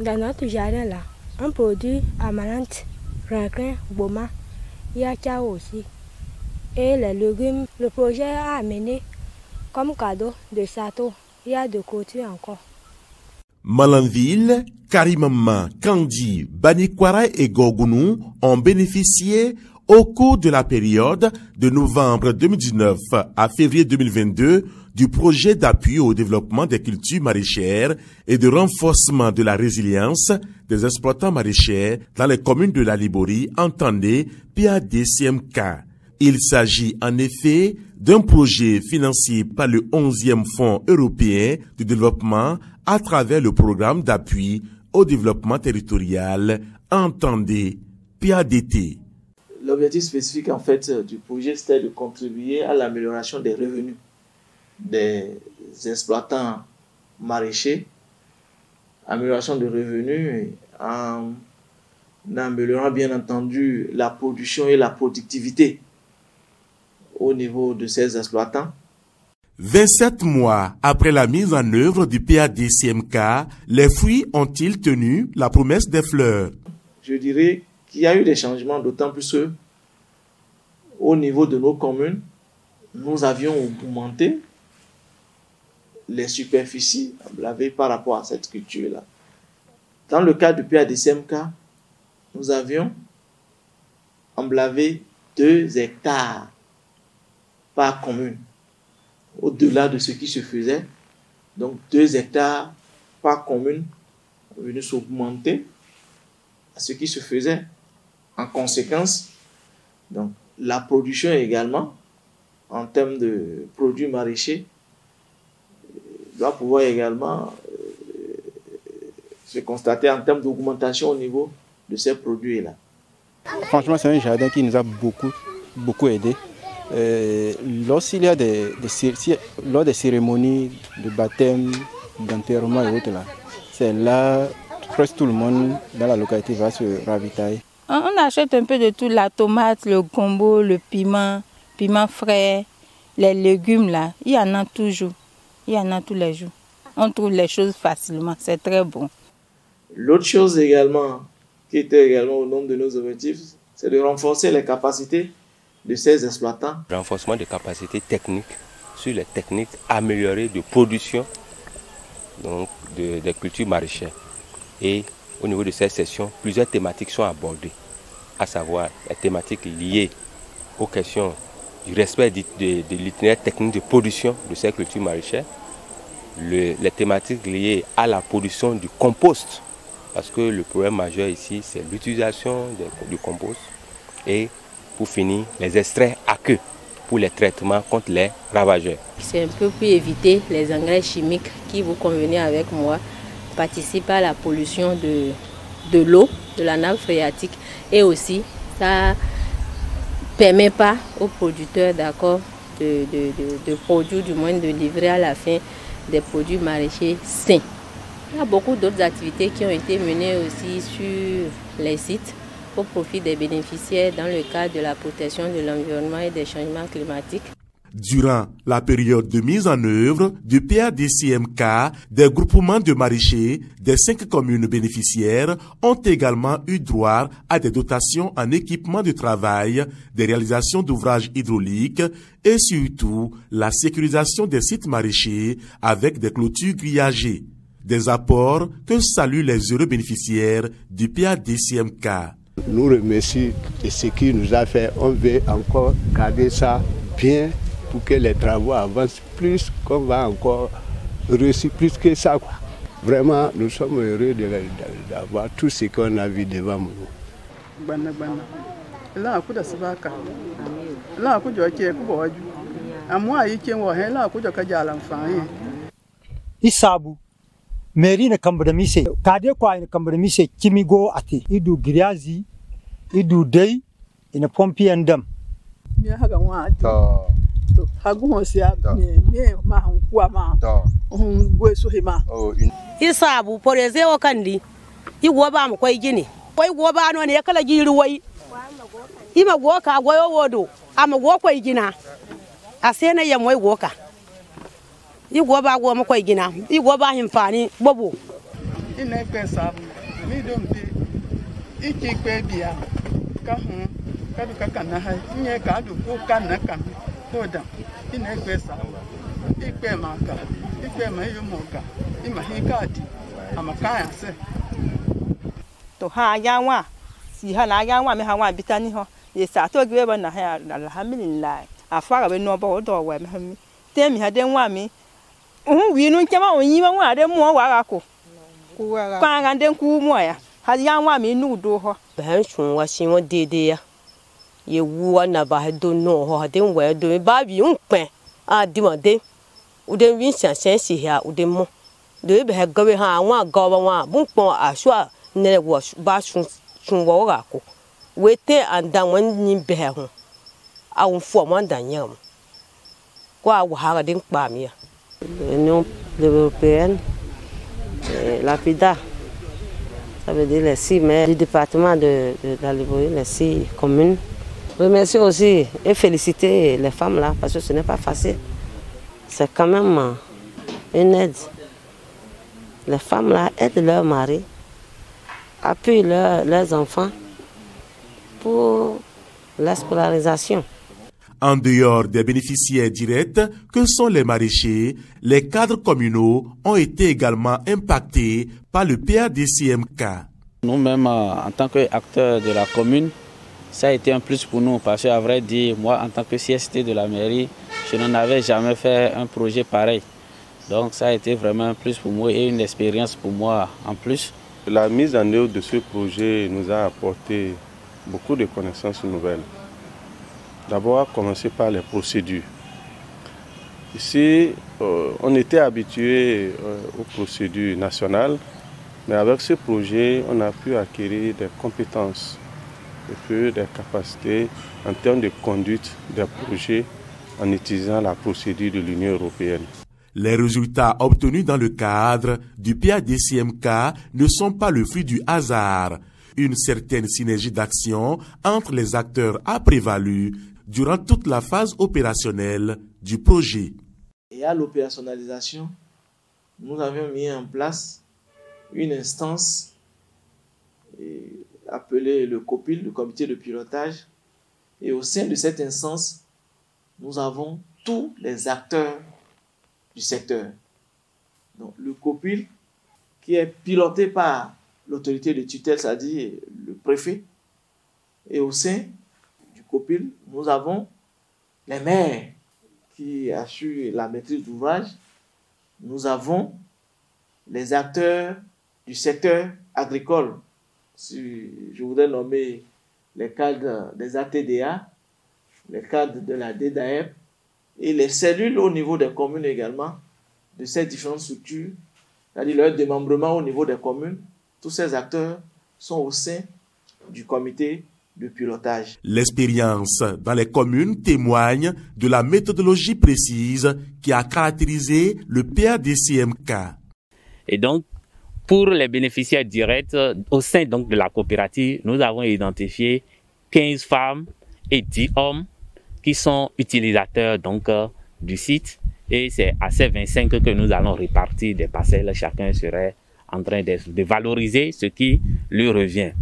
Dans notre jardin là, on produit amarante, rancrin, boma, yacha aussi. Et les légumes, le projet a amené comme cadeau de Sato. Il y a de côté encore. Malanville, Karimama, Kandi, Banikwara et Gorgounou ont bénéficié au cours de la période de novembre 2019 à février 2022 du projet d'appui au développement des cultures maraîchères et de renforcement de la résilience des exploitants maraîchers dans les communes de la Liborie, entendez PADCMK. Il s'agit en effet d'un projet financé par le 11e Fonds européen de développement à travers le programme d'appui au développement territorial, entendez PADT. L'objectif spécifique en fait du projet, c'était de contribuer à l'amélioration des revenus des exploitants maraîchers, amélioration des revenus en améliorant bien entendu la production et la productivité au niveau de ces exploitants. 27 mois après la mise en œuvre du PADCMK, les fruits ont-ils tenu la promesse des fleurs? Je dirais qu'il y a eu des changements, d'autant plus au niveau de nos communes, nous avions augmenté les superficies emblavées par rapport à cette culture-là. Dans le cas du PADCMK, nous avions emblavé 2 hectares par commune, au-delà de ce qui se faisait. Donc 2 hectares par commune sont venus s'augmenter à ce qui se faisait. En conséquence, donc, la production également, en termes de produits maraîchers, doit pouvoir également se constater en termes d'augmentation au niveau de ces produits-là. Franchement, c'est un jardin qui nous a beaucoup aidé. Lorsqu'il y a lors des cérémonies de baptême, d'enterrement et autres, c'est là presque tout le monde dans la localité va se ravitailler. On achète un peu de tout, la tomate, le gombo, le piment frais, les légumes là, il y en a toujours. Il y en a tous les jours. On trouve les choses facilement, c'est très bon. L'autre chose également, qui était également au nombre de nos objectifs, c'est de renforcer les capacités de ces exploitants. Renforcement des capacités techniques sur les techniques améliorées de production donc des cultures maraîchères. Et au niveau de cette session, plusieurs thématiques sont abordées, à savoir les thématiques liées aux questions du respect de l'itinéraire technique de production de ces cultures maraîchères, les thématiques liées à la production du compost, parce que le problème majeur ici, c'est l'utilisation du compost, et pour finir, les extraits aqueux pour les traitements contre les ravageurs. C'est un peu pour éviter les engrais chimiques qui, vous convenez avec moi, participent à la pollution de l'eau, de la nappe phréatique, et aussi ça permet pas aux producteurs d'accord de produire, du moins de livrer à la fin des produits maraîchers sains. Il y a beaucoup d'autres activités qui ont été menées aussi sur les sites au profit des bénéficiaires dans le cadre de la protection de l'environnement et des changements climatiques. Durant la période de mise en œuvre du PADCMK, des groupements de maraîchers des 5 communes bénéficiaires ont également eu droit à des dotations en équipement de travail, des réalisations d'ouvrages hydrauliques et surtout la sécurisation des sites maraîchers avec des clôtures grillagées. Des apports que saluent les heureux bénéficiaires du PADCMK. Nous remercions de ce qu'il nous a fait. On veut encore garder ça bien pour que les travaux avancent plus, qu'on va encore réussir plus que ça. Vraiment, nous sommes heureux d'avoir tout ce qu'on a vu devant nous. Isabu meri na kambada mise kade kwa ina kambada mise kimigo ate idu griazi idu dei ina pompi andam mi haga wa to hagu hosia mi ma hankwa ma gwe so hima Isabu poreze o kandi igwo ba mu kwai gini kwai go ba no ne kala giri wai ima go ka goyo wodo ama go kwai gina asena yam wai go ka igwo ba go mu kwai gina igwo ba himfani bobo ina kwe sabu mi don bi iki kwe biya ka hu ka du ka kana ha nye ka du ko kana kan ko da ina kwe sabu ikwe maka ikwe ma yo moka ima hi ka di amaka ya se to ha ya wa si ha na ya wa me ha wa bitani ho ye sa to gbe ba na ha alhamdulillah afara be no bo do wa me te mi ha den wa mi wi nu nke ma onyi ma wa de mu wa ga ko kwa ga den ku mu ya ha ya wa mi nu do ho ban shun wa shin wa dede ya ye wu wa na ba do no ho ha den wa do ba bi un pen a di mo de u den wi shan shan si ha u den mo de be ha gawe ha wa ga ba wa bun pon aswa ne wo ba shun wa ga ko we te anda won ni be ho a un fo mo dan yam kwa wa ha ga den pa mi ya l'Union européenne, la PIDA, ça veut dire les 6 maires du département de la Libreville, les 6 communes. Remercier aussi et féliciter les femmes là, parce que ce n'est pas facile. C'est quand même une aide. Les femmes là aident leurs maris, appuient leurs enfants pour la scolarisation. En dehors des bénéficiaires directs que sont les maraîchers, les cadres communaux ont été également impactés par le PADCMK. Nous-mêmes, en tant qu'acteurs de la commune, ça a été un plus pour nous parce qu'à vrai dire, moi, en tant que CST de la mairie, je n'en avais jamais fait un projet pareil. Donc ça a été vraiment un plus pour moi et une expérience pour moi en plus. La mise en œuvre de ce projet nous a apporté beaucoup de connaissances nouvelles. D'abord, à commencer par les procédures. Ici, on était habitué aux procédures nationales, mais avec ce projet, on a pu acquérir des compétences et puis des capacités en termes de conduite des projets en utilisant la procédure de l'Union européenne. Les résultats obtenus dans le cadre du PADCMK ne sont pas le fruit du hasard. Une certaine synergie d'action entre les acteurs a prévalu durant toute la phase opérationnelle du projet. Et à l'opérationnalisation, nous avions mis en place une instance appelée le COPIL, le comité de pilotage. Et au sein de cette instance, nous avons tous les acteurs du secteur. Donc le COPIL, qui est piloté par l'autorité de tutelle, c'est-à-dire le préfet, et au sein COPIL, nous avons les maires qui assurent la maîtrise d'ouvrage, nous avons les acteurs du secteur agricole. Si je voudrais nommer les cadres des ATDA, les cadres de la DDAEP et les cellules au niveau des communes également, de ces différentes structures, c'est-à-dire leur démembrement au niveau des communes. Tous ces acteurs sont au sein du comité de pilotage. L'expérience dans les communes témoigne de la méthodologie précise qui a caractérisé le PADCMK. Et donc, pour les bénéficiaires directs, au sein donc de la coopérative, nous avons identifié 15 femmes et 10 hommes qui sont utilisateurs donc, du site. Et c'est à ces 25 que nous allons répartir des parcelles. Chacun serait en train de valoriser ce qui lui revient.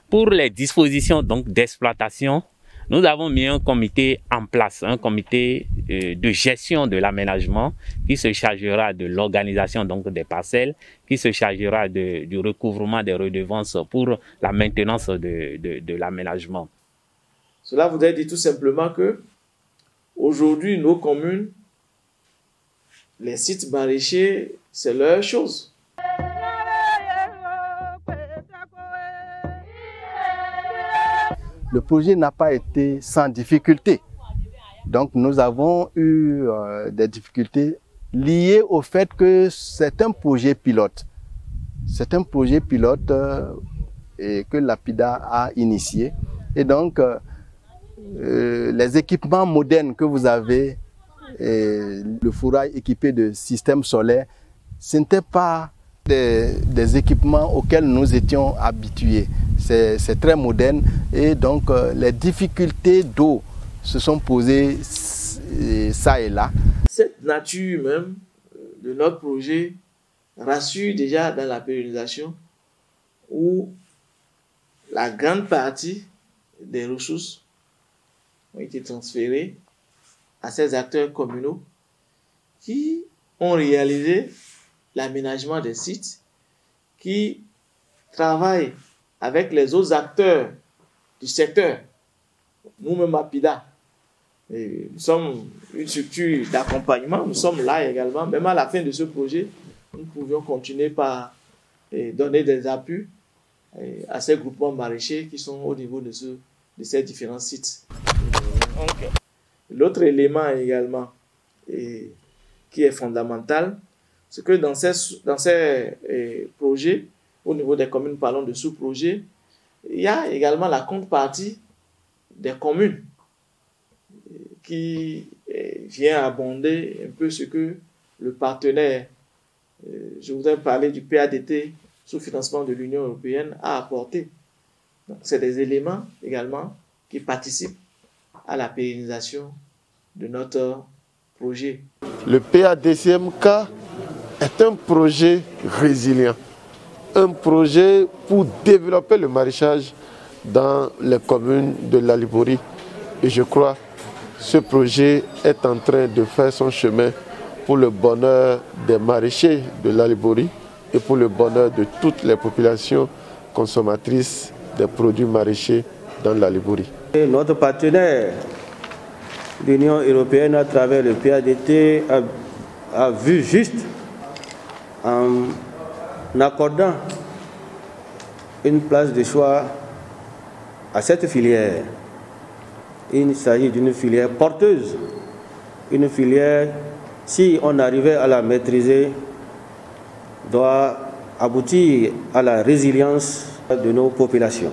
Pour les dispositions donc d'exploitation, nous avons mis un comité en place, un comité de gestion de l'aménagement qui se chargera de l'organisation donc des parcelles, qui se chargera du recouvrement des redevances pour la maintenance de l'aménagement. Cela voudrait dire tout simplement que aujourd'hui nos communes, les sites maraîchers, c'est leur chose. Le projet n'a pas été sans difficulté. Donc nous avons eu des difficultés liées au fait que c'est un projet pilote. C'est un projet pilote que la PIDA a initié. Et donc les équipements modernes que vous avez, le fourrage équipé de systèmes solaires, ce n'étaient pas des équipements auxquels nous étions habitués. C'est très moderne et donc les difficultés d'eau se sont posées ça et là. Cette nature même de notre projet rassure déjà dans la pérennisation où la grande partie des ressources ont été transférées à ces acteurs communaux qui ont réalisé l'aménagement des sites, qui travaillent avec les autres acteurs du secteur. Nous-mêmes à PIDA, nous sommes une structure d'accompagnement, nous sommes là également. Même à la fin de ce projet, nous pouvions continuer par donner des appuis à ces groupements maraîchers qui sont au niveau de ces différents sites. L'autre élément également qui est fondamental, c'est que dans ces projets, au niveau des communes, parlons de sous-projets, il y a également la contrepartie des communes qui vient abonder un peu ce que le partenaire, je voudrais parler du PADT sous financement de l'Union européenne, a apporté. Donc, c'est des éléments également qui participent à la pérennisation de notre projet. Le PADCMK est un projet résilient, un projet pour développer le maraîchage dans les communes de l'Alibori. Et je crois que ce projet est en train de faire son chemin pour le bonheur des maraîchers de l'Alibori et pour le bonheur de toutes les populations consommatrices des produits maraîchers dans l'Alibori. Notre partenaire, l'Union européenne, à travers le PADT, a vu juste en accordant une place de choix à cette filière. Il s'agit d'une filière porteuse, une filière, si on arrivait à la maîtriser, doit aboutir à la résilience de nos populations.